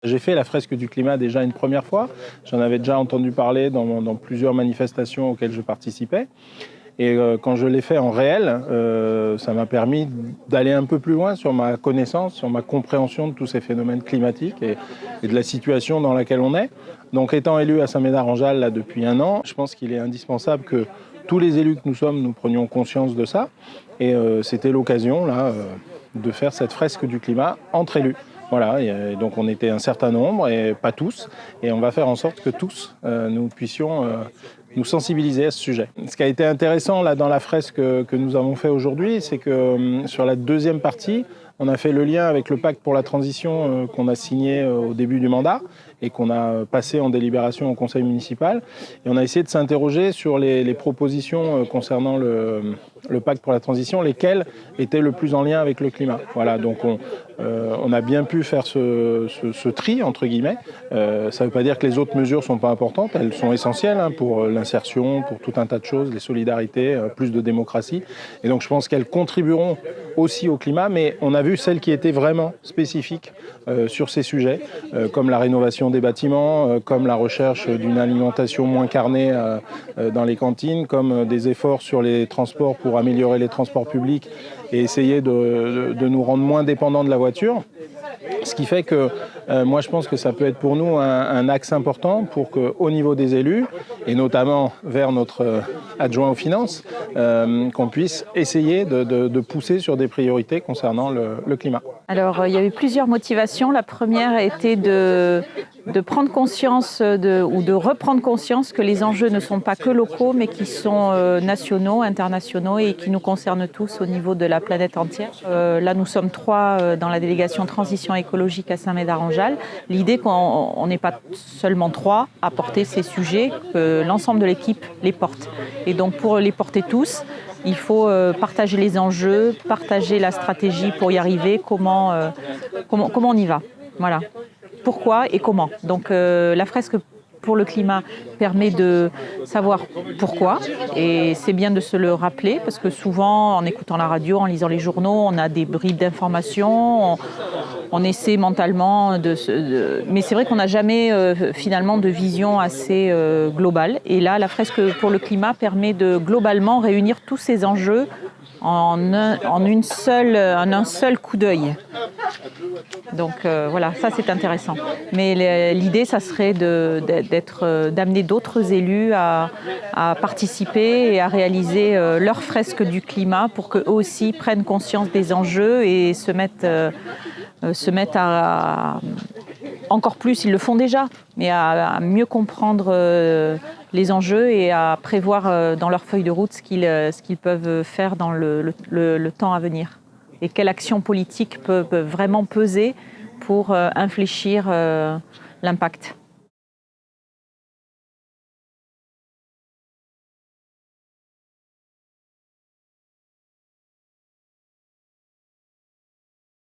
J'ai fait la fresque du climat déjà une première fois. J'en avais déjà entendu parler dans plusieurs manifestations auxquelles je participais. Et quand je l'ai fait en réel, ça m'a permis d'aller un peu plus loin sur ma connaissance, sur ma compréhension de tous ces phénomènes climatiques et de la situation dans laquelle on est. Donc étant élu à Saint-Médard-en-Jalles là, depuis 1 an, je pense qu'il est indispensable que tous les élus que nous sommes, nous prenions conscience de ça. Et c'était l'occasion là, de faire cette fresque du climat entre élus. Voilà, et donc on était un certain nombre, et pas tous, et on va faire en sorte que tous, nous puissions nous sensibiliser à ce sujet. Ce qui a été intéressant là, dans la fresque que nous avons fait aujourd'hui, c'est que sur la deuxième partie, on a fait le lien avec le pacte pour la transition qu'on a signé au début du mandat et qu'on a passé en délibération au conseil municipal. Et on a essayé de s'interroger sur les propositions concernant le pacte pour la transition, lesquelles étaient le plus en lien avec le climat. Voilà, donc on a bien pu faire ce tri, entre guillemets. Ça ne veut pas dire que les autres mesures ne sont pas importantes, elles sont essentielles pour l'insertion, pour tout un tas de choses, les solidarités, plus de démocratie. Et donc je pense qu'elles contribueront aussi au climat, mais on a vu celles qui étaient vraiment spécifiques sur ces sujets, comme la rénovation des bâtiments, comme la recherche d'une alimentation moins carnée dans les cantines, comme des efforts sur les transports pour améliorer les transports publics et essayer de nous rendre moins dépendants de la voiture. Ce qui fait que moi je pense que ça peut être pour nous un axe important pour qu'au niveau des élus, et notamment vers notre adjoint aux finances, qu'on puisse essayer de pousser sur des priorités concernant le climat. Alors il y avait plusieurs motivations. La première était de prendre conscience ou de reprendre conscience que les enjeux ne sont pas que locaux mais qui sont nationaux, internationaux et qui nous concernent tous au niveau de la planète entière. Là nous sommes 3 dans la délégation transition écologique à Saint-Médard-en-Jalles. L'idée qu'on n'est pas seulement 3 à porter ces sujets, que l'ensemble de l'équipe les porte. Et donc pour les porter tous, il faut partager les enjeux, partager la stratégie pour y arriver, comment on y va. Voilà. Pourquoi et comment. Donc la fresque pour le climat permet de savoir pourquoi, et c'est bien de se le rappeler, parce que souvent, en écoutant la radio, en lisant les journaux, on a des bribes d'informations, on essaie mentalement mais c'est vrai qu'on n'a jamais finalement de vision assez globale. Et là, la fresque pour le climat permet de globalement réunir tous ces enjeux en un seul coup d'œil. Donc voilà, ça c'est intéressant. Mais l'idée, ça serait d'amener d'autres élus à participer et à réaliser leur fresque du climat pour qu'eux aussi prennent conscience des enjeux et se mettent à encore plus, ils le font déjà, mais à mieux comprendre les enjeux et à prévoir dans leur feuille de route ce qu'ils peuvent faire dans le temps à venir. Et quelle action politique peut vraiment peser pour infléchir l'impact.